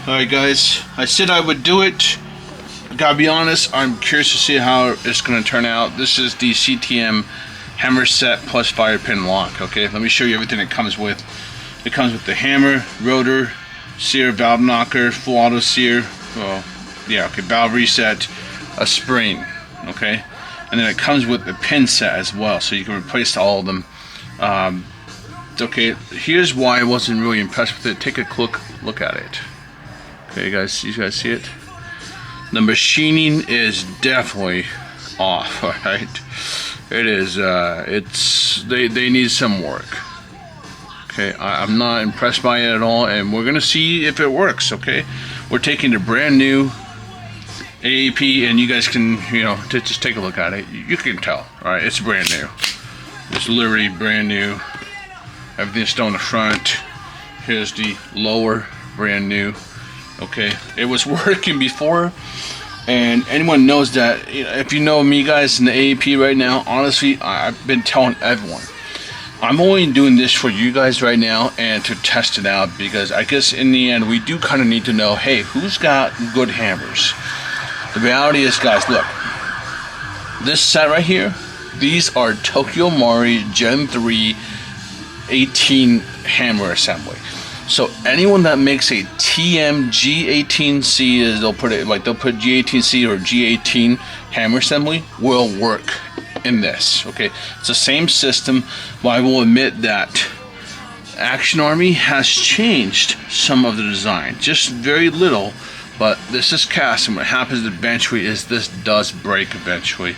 Alright guys, I said I would do it. I gotta be honest, I'm curious to see how it's gonna turn out. This is the CTM hammer set plus fire pin lock. Okay, let me show you everything it comes with. It comes with the hammer, rotor, sear, valve knocker, full auto sear, well, yeah, okay, valve reset, a spring, okay, and then it comes with the pin set as well, so you can replace all of them. Okay, here's why I wasn't really impressed with it. Take a look at it. Okay, guys, you guys see it? The machining is definitely off. All right, it is. They need some work. Okay, I'm not impressed by it at all, and we're gonna see if it works. Okay, we're taking the brand new AAP, and you guys can, you know, just take a look at it. You can tell. All right, it's brand new. It's literally brand new. Everything's still in the front. Here's the lower, brand new. Okay, it was working before, and anyone knows that. You know, if you know me, guys, in the AAP right now, honestly, I've been telling everyone, I'm only doing this for you guys right now and to test it out, because I guess in the end we do kind of need to know, hey, who's got good hammers? The reality is, guys, look, this set right here, these are Tokyo Mari Gen 3 18 hammer assembly. So anyone that makes a TM G18C, is they'll put G18C or G18 hammer assembly, will work in this. Okay, it's the same system, but I will admit that Action Army has changed some of the design, just very little. But this is cast, and what happens eventually is this does break eventually.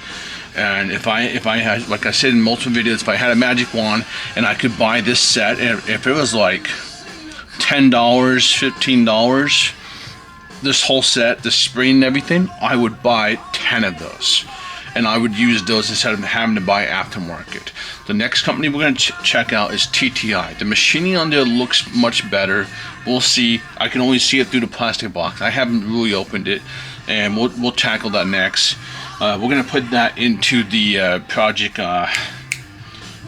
And if I had, like I said in multiple videos, if I had a magic wand and I could buy this set, and if it was like $10, $15, this whole set, the spring and everything, I would buy 10 of those, and I would use those instead of having to buy aftermarket. The next company we're going to check out is TTI. The machining on there looks much better. We'll see. I can only see it through the plastic box. I haven't really opened it, and we'll tackle that next. We're going to put that into the project.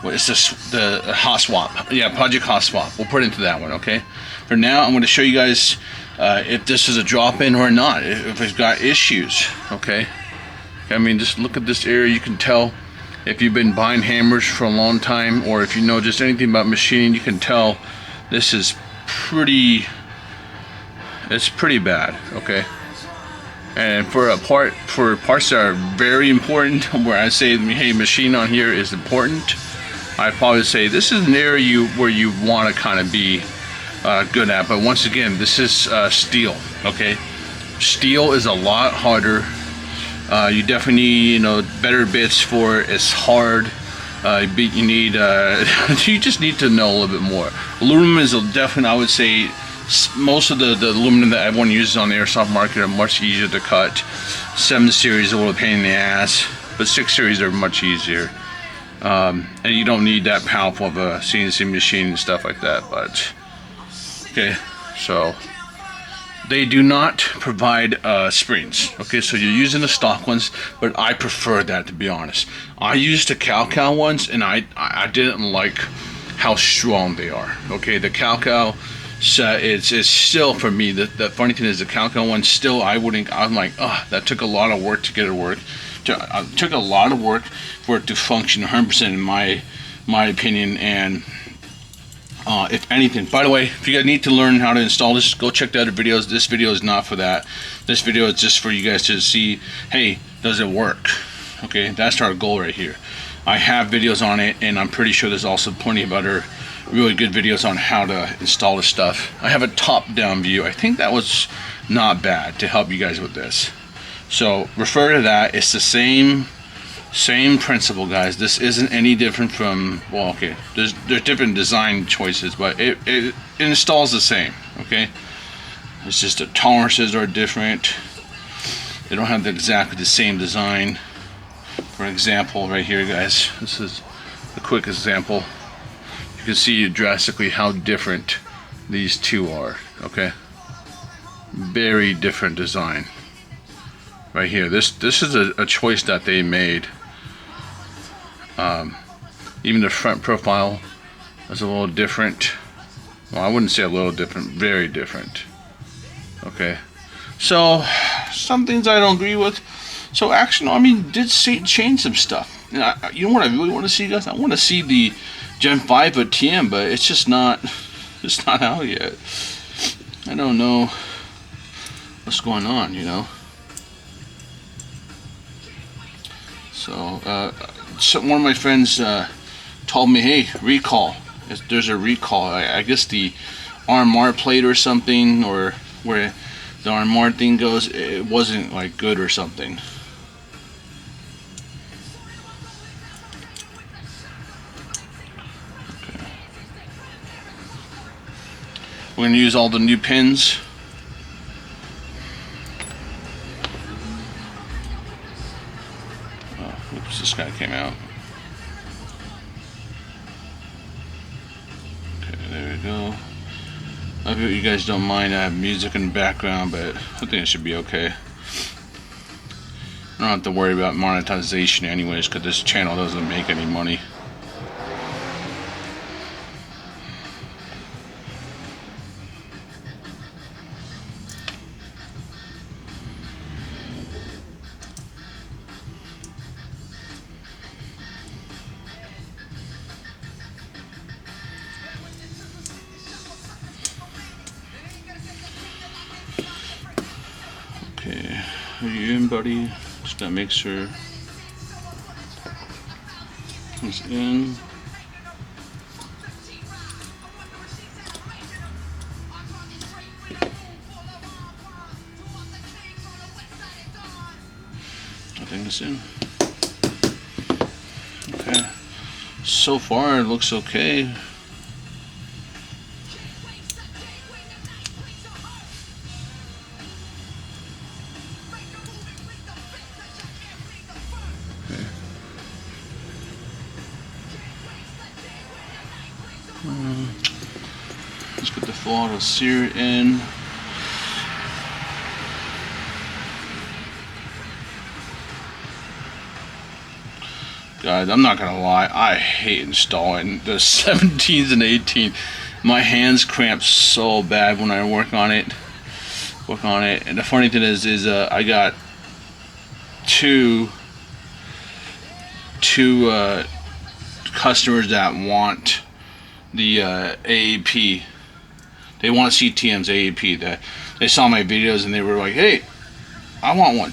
What is this? The hot swap. Yeah, Project Hot Swap. We'll put it into that one. Okay. For now, I'm going to show you guys if this is a drop-in or not. If it's got issues. Okay. I mean, just look at this area. You can tell if you've been buying hammers for a long time, or if you know just anything about machining, you can tell this is pretty. It's pretty bad. Okay. And for parts that are very important, where I say, hey, machine on here is important, I'd probably say this is an area where you want to kind of be good at. But once again, this is steel. Okay, steel is a lot harder. You definitely need, you know, better bits for it. It's hard. You need you just need to know a little bit more. Aluminum is definitely, I would say, most of the aluminum that everyone uses on the airsoft market are much easier to cut. 7 series are a little pain in the ass, but 6 series are much easier. And you don't need that powerful of a CNC machine and stuff like that. But okay, so they do not provide springs. Okay, so you're using the stock ones, but I prefer that, to be honest. I used the Cal ones, and I didn't like how strong they are. Okay, the Cal set, it's still, for me, the funny thing is the Cal one still, I'm like, oh, that took a lot of work to get it work. It took a lot of work for it to function 100% in my opinion. And if anything, by the way, if you guys need to learn how to install this, go check the other videos. This video is not for that. This video is just for you guys to see, hey, does it work? Okay, that's our goal right here. I have videos on it, and I'm pretty sure there's also plenty of other really good videos on how to install this stuff. I have a top-down view. I think that was not bad to help you guys with this. So refer to that. It's the same principle, guys. This isn't any different from, well, okay, there's different design choices, but it installs the same. Okay, it's just the tolerances are different. They don't have exactly the same design. For example, right here, guys, this is a quick example. You can see drastically how different these two are. Okay, very different design. Right here, this is a choice that they made. Even the front profile is a little different. Well, I wouldn't say a little different, very different. Okay, so some things I don't agree with. So actually, no, I mean, did change some stuff. You know what I really want to see, guys? I want to see the Gen 5 of TM, but it's just not, it's not out yet. I don't know what's going on, you know. So, one of my friends told me, hey, recall. There's a recall. I guess the RMR plate or something, or where the RMR thing goes, it wasn't like good or something. Okay. We're gonna use all the new pins. Oh, oops, this guy came out. Okay, there we go. I hope you guys don't mind. I have music in the background, but I think it should be okay. I don't have to worry about monetization anyways, because this channel doesn't make any money. Okay, are you in, buddy? Just gotta make sure he's in. I think it's in. Okay. So far, it looks okay. Let's get the full auto sear in. Guys, I'm not gonna lie, I hate installing the 17s and 18. My hands cramp so bad when I work on it. And the funny thing is I got two customers that want the AAP. They want CTM's AAP. They saw my videos and they were like, "Hey, I want one."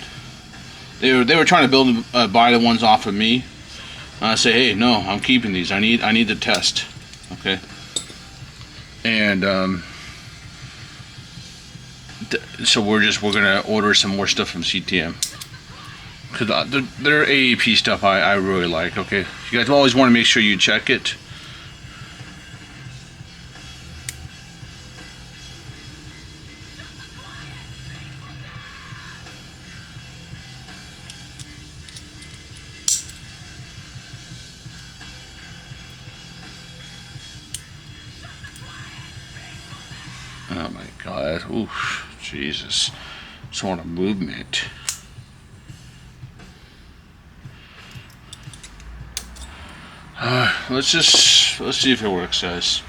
They were trying to buy the ones off of me. I say, "Hey, no, I'm keeping these. I need to test." Okay. And so we're gonna order some more stuff from CTM, because their AAP stuff I really like. Okay, you guys always want to make sure you check it. Oh my God! Oof, Jesus! Sort of movement. Let's see if it works, guys.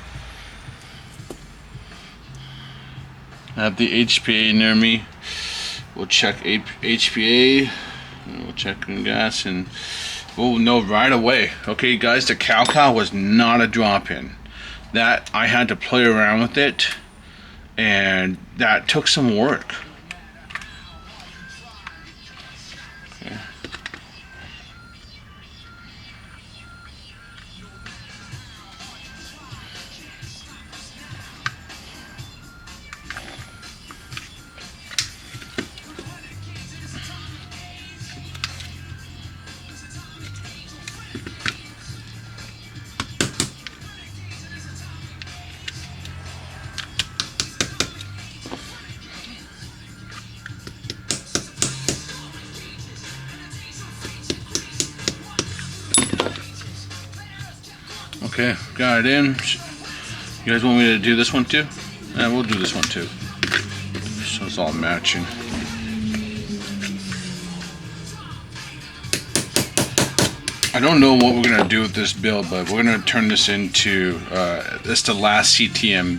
I have the HPA near me. We'll check HPA. And we'll check in gas, and we'll know right away. Okay, guys, the cow was not a drop-in. That I had to play around with it, and that took some work. Okay. Okay, got it in. You guys want me to do this one too? Yeah, we'll do this one too. So it's all matching. I don't know what we're gonna do with this build, but we're gonna turn this into, this is the last CTM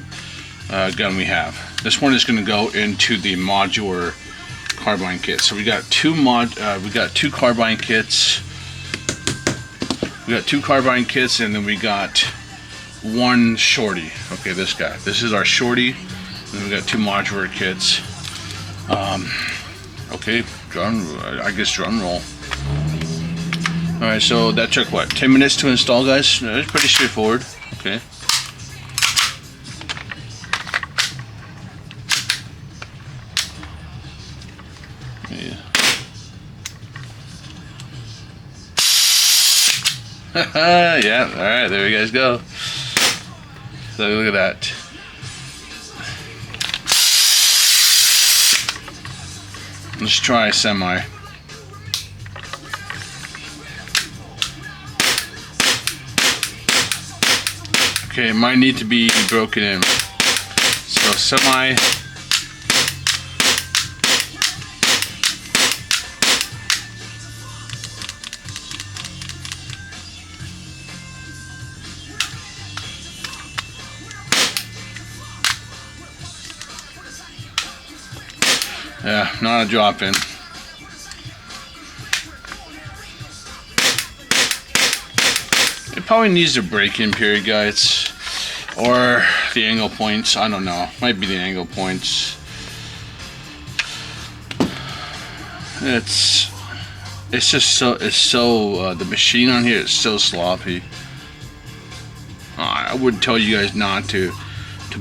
gun we have. This one is going to go into the modular carbine kit. So we got two carbine kits. We got 2 carbine kits, and then we got 1 shorty. Okay, this guy. This is our shorty. And then we got 2 modular kits. Okay, I guess drum roll. All right, so that took what, 10 minutes to install, guys? It's pretty straightforward. Okay. Yeah, all right, there you guys go. So look at that. Let's try semi. Okay, it might need to be broken in. So semi. Yeah, not a drop in. It probably needs a break-in period, guys, or the angle points. I don't know. Might be the angle points. It's just so the machine on here is so sloppy. I would tell you guys not to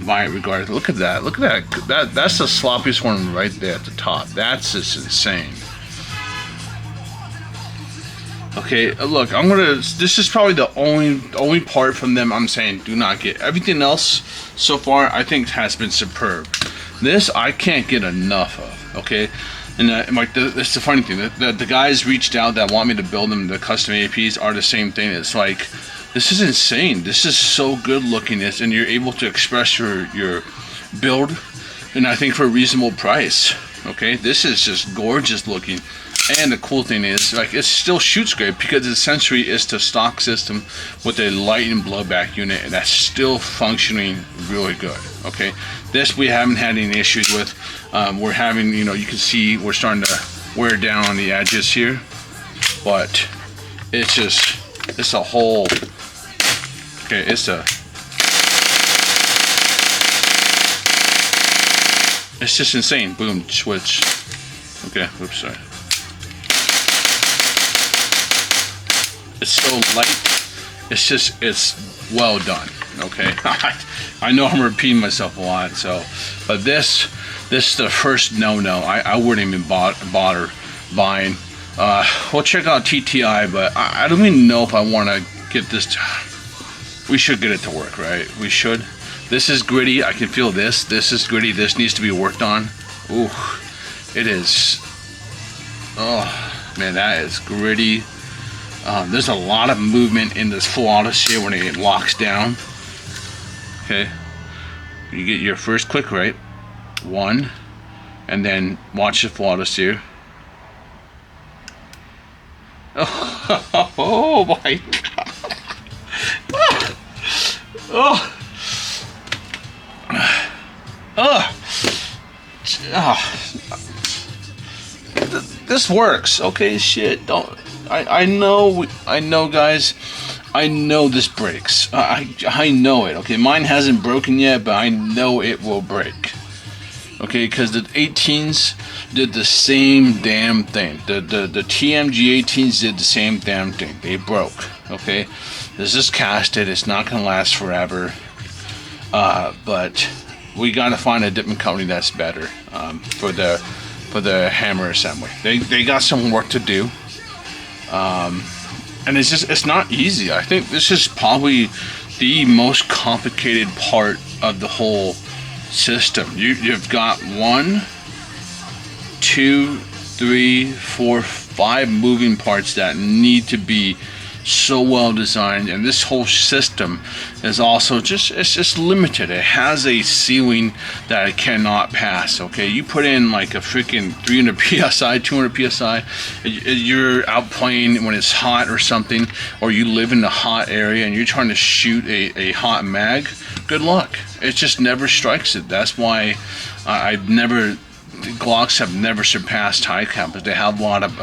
buy it regardless. Look at that. Look at that. That's the sloppiest one right there at the top. That's just insane. Okay, look, this is probably the only part from them I'm saying do not get. Everything else so far I think has been superb. This I can't get enough of. Okay, and like that's the funny thing. The guys reached out that want me to build them. The custom AAPs are the same thing. It's like, this is insane. This is so good looking, and you're able to express your build, and I think for a reasonable price. Okay, this is just gorgeous looking. And the cool thing is, like, it still shoots great because essentially it's the stock system with a light and blowback unit, and that's still functioning really good. Okay, this we haven't had any issues with. We're having, you know, you can see we're starting to wear down on the edges here, but it's a whole. Okay, it's just insane. Boom, switch. Okay, whoops, sorry. It's so light. It's well done. Okay, I know I'm repeating myself a lot. So, but this is the first no. I wouldn't even bother buying. We'll check out TTI, but I don't even know if I want to get this. We should get it to work, right? We should. This is gritty. I can feel this. This is gritty. This needs to be worked on. Ooh, it is. Oh man, that is gritty. There's a lot of movement in this full auto steer when it locks down. Okay, you get your first click right, 1, and then watch the full auto steer. Oh my God! Oh. This works. Okay, shit. Don't. I know, guys. I know this breaks. I know it. Okay, mine hasn't broken yet, but I know it will break. Okay, because the 18s did the same damn thing. The TM G18s did the same damn thing. They broke. Okay, this is casted. It's not gonna last forever. But we gotta find a different company that's better for the hammer assembly. They got some work to do. And it's not easy. I think this is probably the most complicated part of the whole system. You've got 1, 2, 3, 4, 5 moving parts that need to be so well designed, and this whole system is also just limited. It has a ceiling that it cannot pass. Okay, you put in like a freaking 300 psi, 200 psi, you're out playing when it's hot or something, or you live in a hot area and you're trying to shoot a hot mag. Good luck. It just never strikes it. That's why I've never, the Glocks have never surpassed high cappers. They have a lot of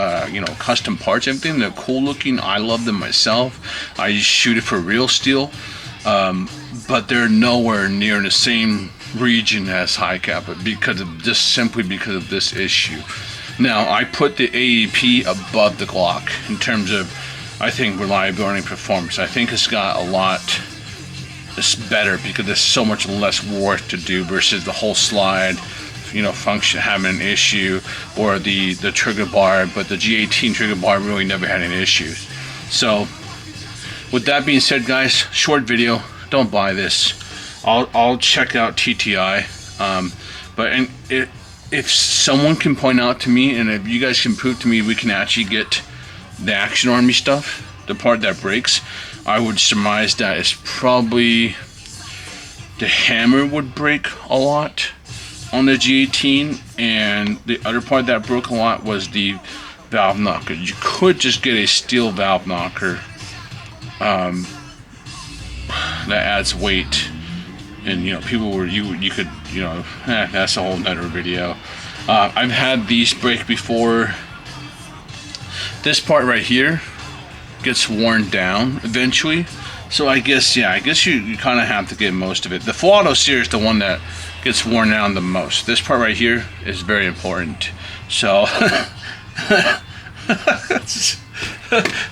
custom parts, everything. They're cool looking. I love them myself. I just shoot it for real steel, but they're nowhere near in the same region as high capper simply because of this issue. Now I put the AAP above the Glock in terms of, I think, reliability and performance. I think it's got a lot. It's better because there's so much less work to do versus the whole slide, function having an issue, or the trigger bar. But the G18 trigger bar really never had any issues. So with that being said, guys, short video. Don't buy this. I'll check out TTI. If someone can point out to me, and if you guys can prove to me we can actually get the Action Army stuff, the part that breaks, I would surmise that it's probably the hammer would break a lot on the G18, and the other part that broke a lot was the valve knocker. You could just get a steel valve knocker that adds weight, and people were you could that's a whole nother video. I've had these break before. This part right here gets worn down eventually, so I guess you kind of have to get most of it. The full auto series is the one that gets worn down the most. This part right here is very important. So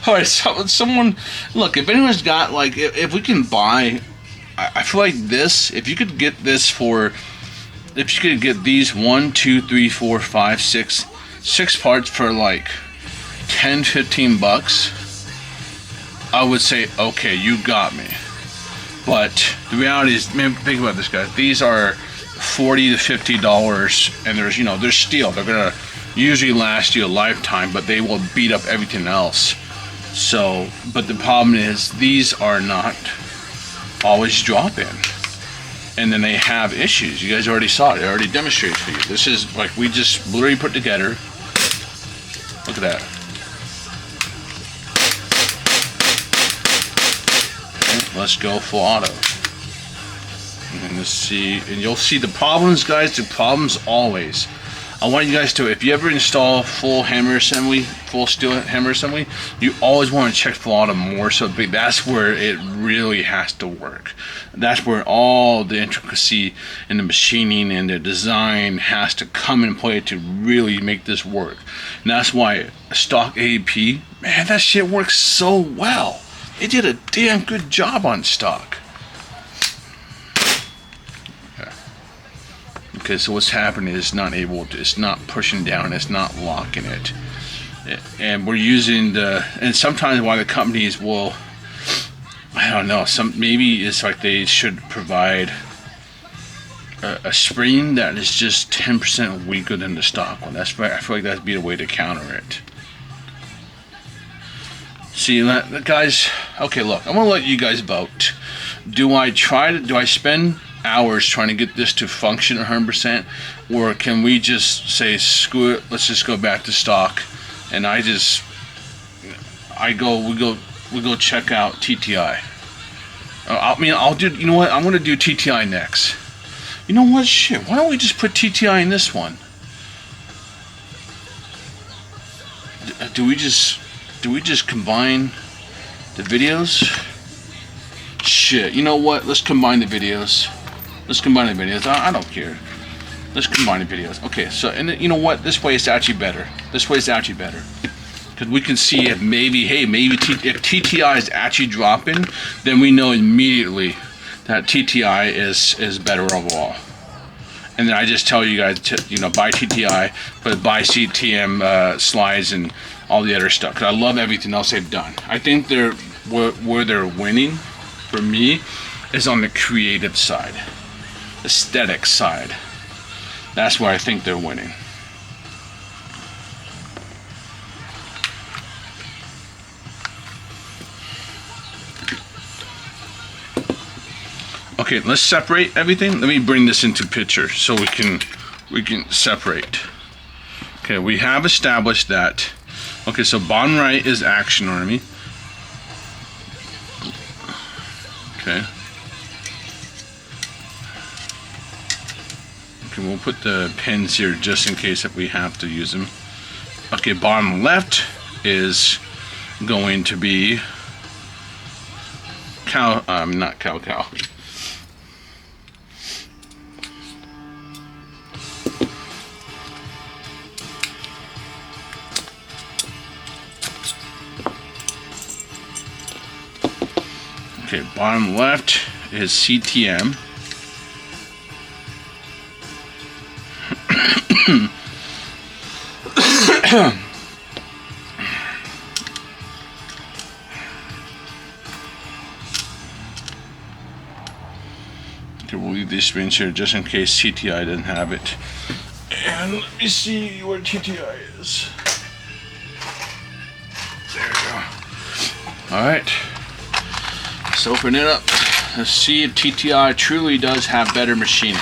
alright, so someone look, if anyone's got, like, if we can buy, I feel like this, if you could get this for, if you could get these 1, 2, 3, 4, 5, 6 parts for like $10-15, I would say, okay, you got me. But the reality is, man, think about this, guys. These are $40 to $50, and they're steel. They're gonna usually last you a lifetime, but they will beat up everything else. So, but the problem is, these are not always drop-in, and then they have issues. You guys already saw it. I already demonstrated for you. This is like we just literally put together. Look at that. Let's go full auto. And let's see, and you'll see the problems, guys. The problems always. I want you guys to, if you ever install full hammer assembly, full steel hammer assembly, you always want to check full auto more so big. That's where it really has to work. That's where all the intricacy in the machining and the design has to come in play to really make this work. And that's why stock AAP, man, that shit works so well. It did a damn good job on stock. Okay, so what's happening is it's not pushing down, it's not locking it. And we're using and sometimes why the companies will, I don't know, maybe it's like they should provide a spring that is just 10% weaker than the stock one. I feel like that'd be the way to counter it. See, guys, okay, look, I'm gonna let you guys vote. Do I spend hours trying to get this to function 100%, or can we just say screw it, let's just go back to stock, and we go check out TTI. I'll do, you know what, I'm gonna do TTI next. You know what, shit, why don't we just put TTI in this one? Do we just combine the videos? Shit, you know what, let's combine the videos. I don't care. Let's combine the videos. Okay, so, and you know what? This way it's actually better. Because we can see if maybe, hey, if TTI is actually dropping, then we know immediately that TTI is better overall. And then I just tell you guys to, buy TTI, but buy CTM slides and all the other stuff. Because I love everything else they've done. I think where they're winning, for me, is on the creative side. Aesthetic side. That's where I think they're winning. Okay, let's separate everything. Let me bring this into picture so we can separate. Okay, we have established that. Okay, so bottom right is Action Army. Okay. and we'll put the pins here just in case if we have to use them. Okay, bottom left is going to be not cow. Okay, bottom left is CTM. Okay, we'll leave these screens here just in case TTI doesn't have it. And let me see where TTI is. There we go. Alright. Let's open it up. Let's see if TTI truly does have better machining.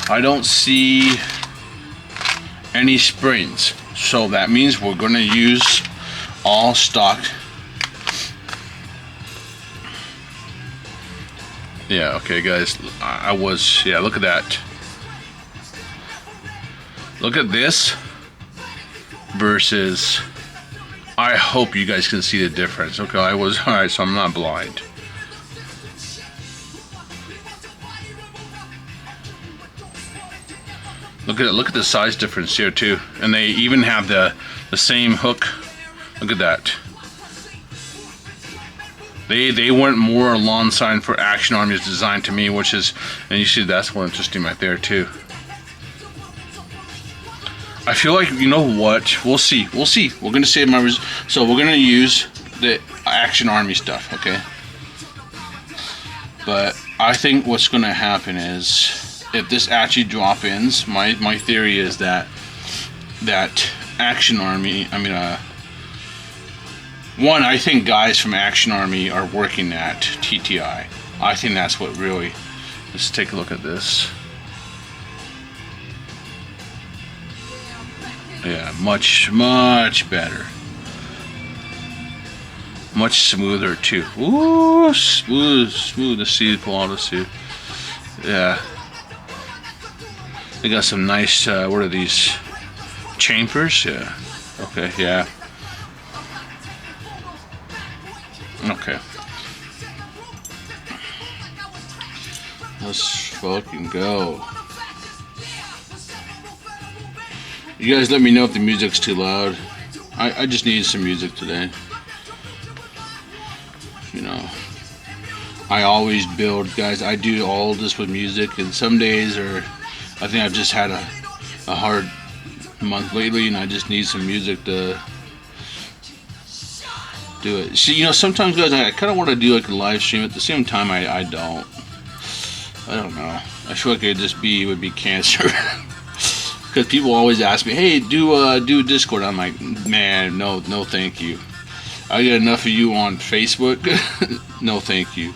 I don't see any springs, so that means we're going to use all stock. Yeah, okay guys, yeah, look at that. Look at this versus, I hope you guys can see the difference. Okay, alright, so I'm not blind. Look at the size difference here too. And they even have the same hook. Look at that. They went more alongside for Action Army's design to me, which is, and you see that's one interesting right there too. I feel like, you know what, we'll see. We're gonna save my so we're gonna use the Action Army stuff, okay? But I think what's gonna happen is, if this actually drop-ins, my theory is that Action Army, one, I think guys from Action Army are working at TTI. I think that's what really, let's take a look at this. Yeah, much better. Much smoother too. Ooh, smooth to see, flawless too. Yeah. They got some nice, what are these? Chambers? Yeah. Okay, yeah. Okay. Let's fucking go. You guys let me know if the music's too loud. I just need some music today. You know, I always build, guys. I do all this with music, and some days I think I've just had a hard month lately, and I just need some music to do it. See, you know, sometimes, guys, I kind of want to do like a live stream. At the same time, I don't. I don't know. I feel like it would be cancer. Because people always ask me, hey, do Discord. I'm like, man, no, thank you. I get enough of you on Facebook. No, thank you.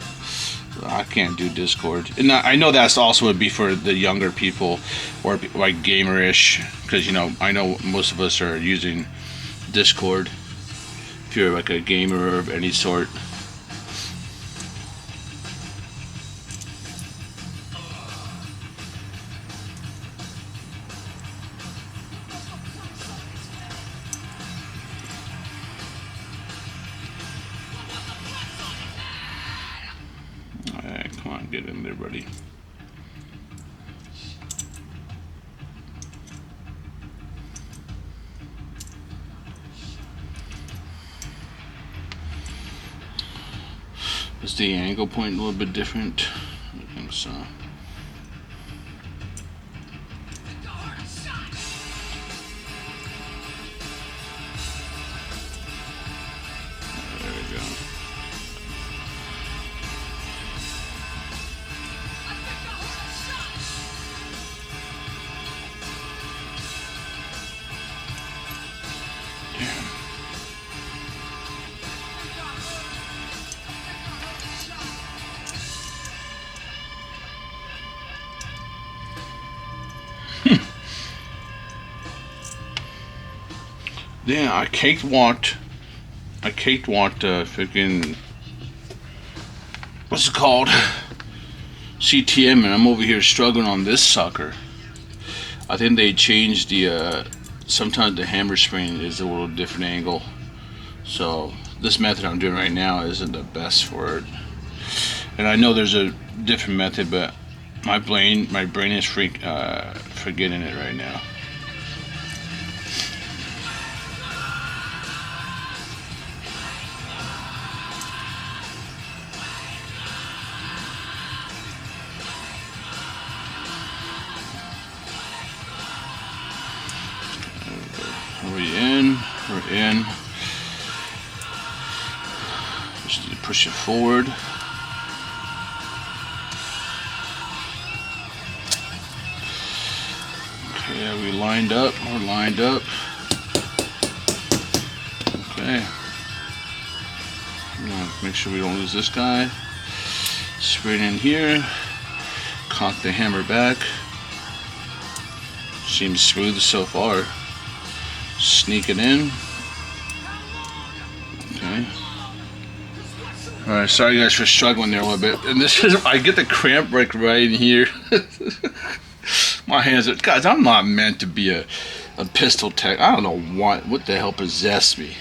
I can't do Discord. And I know that's also would be for the younger people, or like gamerish, because, you know, I know most of us are using Discord. If you're like a gamer of any sort. Alright, come on, get in there, buddy. Is the angle point a little bit different? I think so. There we go. Damn. Yeah, I cakewalked freaking, what's it called? CTM, and I'm over here struggling on this sucker. I think they changed the sometimes the hammer spring is a little different angle, so this method I'm doing right now isn't the best for it. And I know there's a different method, but my brain is forgetting it right now. We're in. Just need to push it forward. Okay, are we lined up? We're lined up. Okay. Make sure we don't lose this guy. Straight in here. Cock the hammer back. Seems smooth so far. Sneak it in. Okay. Alright, sorry guys for struggling there a little bit. And this is, I get the cramp right in here. My hands are, guys, I'm not meant to be a pistol tech. I don't know what the hell possessed me.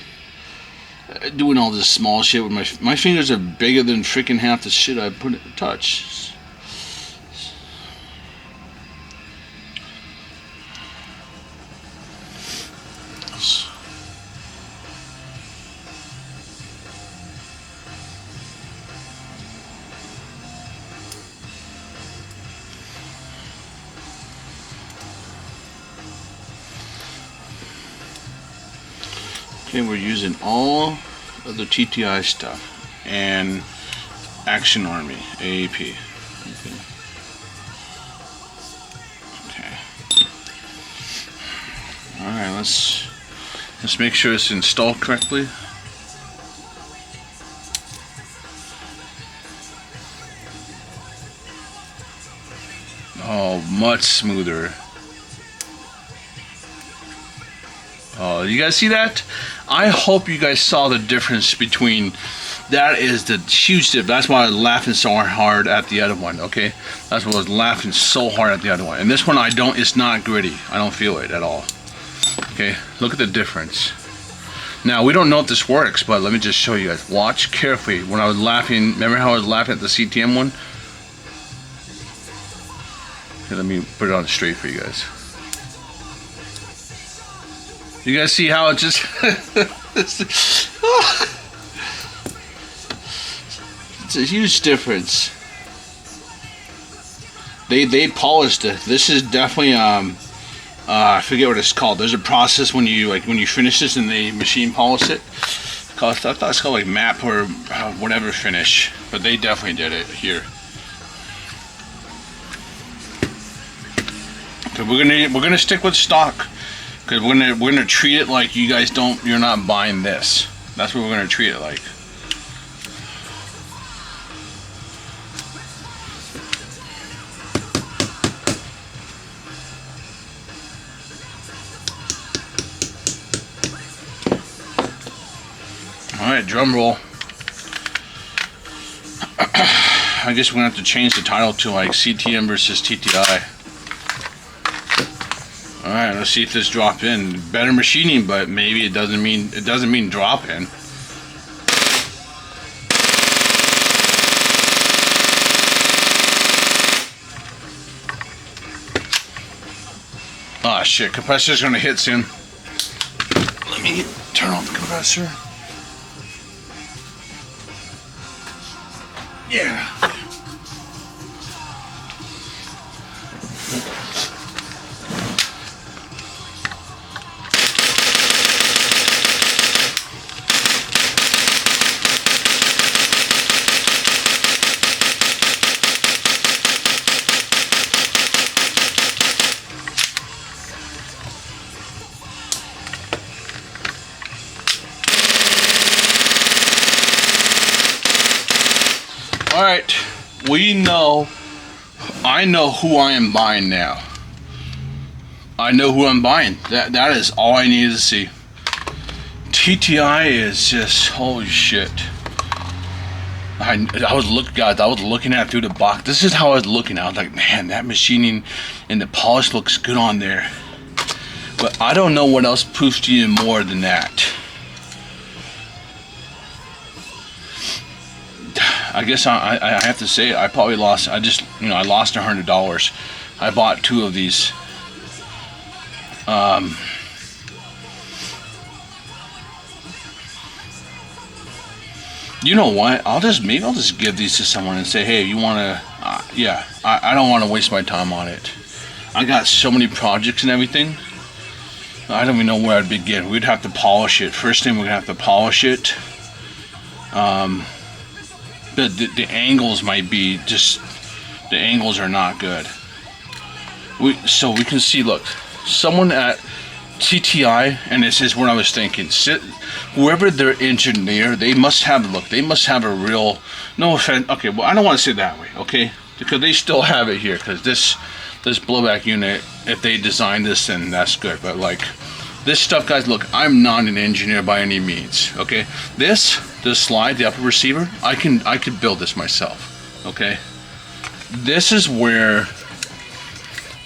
Doing all this small shit with my fingers are bigger than freaking half the shit I touch. Okay, we're using all of the TTI stuff and Action Army, AAP. Okay. Alright, let's make sure it's installed correctly. Oh, much smoother. Oh, you guys see that? I hope you guys saw the difference between, that is the huge difference. That's why I was laughing so hard at the other one, okay? That's why I was laughing so hard at the other one. And this one it's not gritty. I don't feel it at all. Okay, look at the difference. Now, we don't know if this works, but let me just show you guys. Watch carefully. When I was laughing, remember how I was laughing at the CTM one? Okay, let me put it on straight for you guys. You guys see how it just it's a huge difference. They polished it. This is definitely I forget what it's called. There's a process when you finish this and they machine polish it. I thought it's called like map or whatever finish, but they definitely did it here. Okay, we're gonna stick with stock. Because we're gonna treat it like you're not buying this. That's what we're gonna treat it like. Alright, drum roll. I guess we're gonna have to change the title to like CTM versus TTI. Alright, let's see if this dropped in. Better machining, but maybe it doesn't mean drop in. Ah, shit, compressor's gonna hit soon. Let me turn on the compressor. Yeah. Alright, I know who I am buying now. I know who I'm buying. That is all I needed to see. TTI is just, holy shit. I was looking at it through the box. This is how I was looking. I was like, man, that machining and the polish looks good on there. But I don't know what else proves to you more than that. I guess I have to say I probably lost. I lost $100. I bought 2 of these. You know what? I'll just give these to someone and say, hey, you want to? Yeah, I don't want to waste my time on it. I got so many projects and everything. I don't even know where I'd begin. We'd have to polish it. First thing, we're gonna have to polish it. The angles might be just, the angles are not good. So we can see, look, someone at TTI, and this is what I was thinking, whoever their engineer, they must have a real, no offense, okay, well, I don't want to say it that way, okay, because they still have it here, because this blowback unit, if they design this, then that's good. But like this stuff, guys, look, I'm not an engineer by any means, okay. This slide, the upper receiver, I could build this myself, okay. This is where,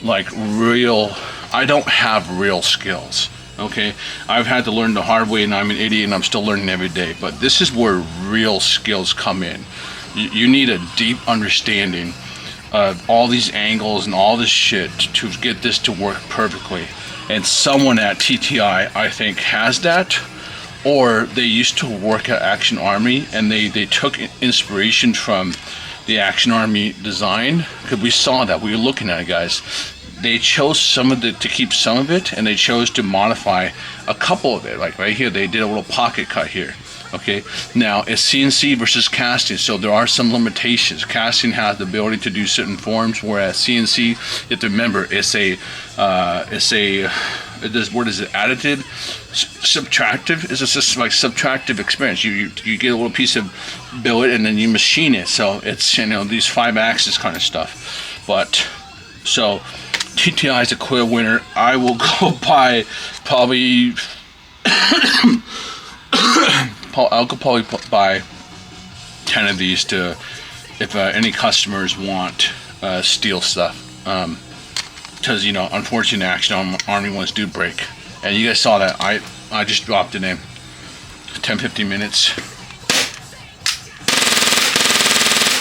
like, I don't have real skills, okay. I've had to learn the hard way, and I'm an idiot, and I'm still learning every day. But this is where real skills come in. You need a deep understanding of all these angles and all this shit to get this to work perfectly. And someone at TTI, I think, has that, or they used to work at Action Army, and they took inspiration from the Action Army design, because we saw that. We were looking at it, guys. They chose to keep some of it, and they chose to modify a couple of it. Like right here, they did a little pocket cut here. Okay, now it's CNC versus casting, so there are some limitations. Casting has the ability to do certain forms, whereas CNC, you have to remember, it's what is it? Additive, subtractive. It's just like subtractive experience. You get a little piece of billet and then you machine it. So it's, these 5-axis kind of stuff. But so TTI is a clear winner. I will go buy probably. I'll probably buy 10 of these if any customers want steel stuff. Because unfortunately, Action Army ones do break, and you guys saw that. I just dropped it in 10-15 minutes.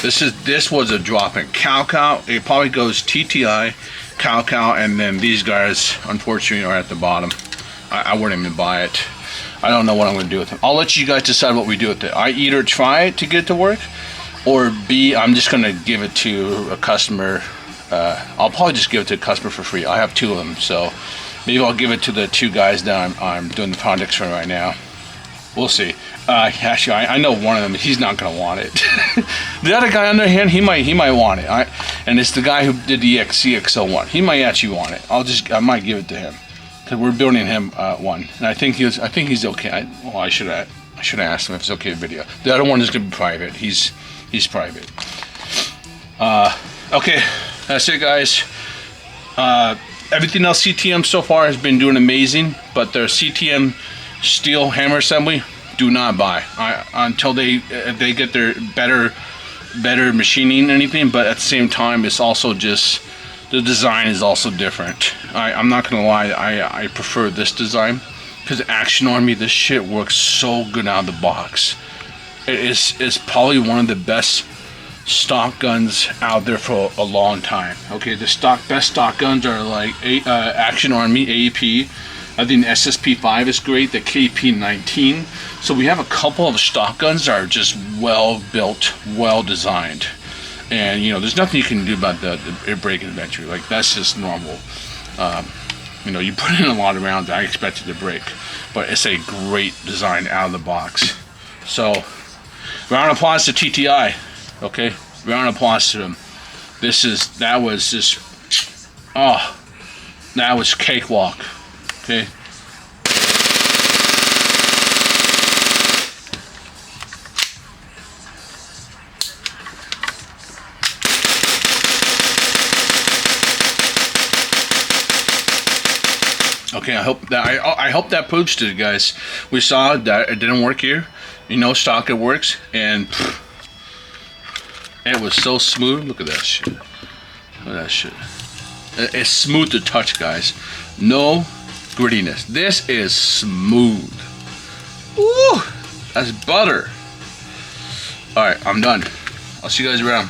This was a drop in cow. It probably goes TTI, cow, and then these guys unfortunately are at the bottom. I wouldn't even buy it. I don't know what I'm going to do with them. I'll let you guys decide what we do with it. I either try it to get it to work, or B, I'm just going to give it to a customer. I'll probably just give it to a customer for free. I have 2 of them, so maybe I'll give it to the 2 guys that I'm doing the projects for right now. We'll see. Actually, I know one of them. He's not going to want it. The other guy on the other hand, he might want it. And it's the guy who did the CX01. He might actually want it. I might give it to him. Because we're building him one, and I think he's okay. I should have asked him if it's okay with video. The other one is gonna be private. He's private. Okay, that's it, guys. Everything else CTM so far has been doing amazing, but their CTM steel hammer assembly, do not buy until they get their better machining and anything. But at the same time, it's also just. The design is also different. I'm not gonna lie, I prefer this design, because Action Army, this shit works so good out of the box. It's probably one of the best stock guns out there for a long time. Okay, the best stock guns are like Action Army, AAP. I think the SSP5 is great, the KP19. So we have a couple of stock guns that are just well built, well designed. And there's nothing you can do about the break eventually. Like, that's just normal. You put in a lot of rounds, I expect it to break, but it's a great design out of the box. So, round of applause to TTI. Okay, round of applause to them. That was cakewalk. Okay. Okay, I hope that proves to you guys. We saw that it didn't work here. Stock it works, and It was so smooth. Look at that shit. Look at that shit. It's smooth to touch, guys. No grittiness. This is smooth. Woo! That's butter. Alright, I'm done. I'll see you guys around.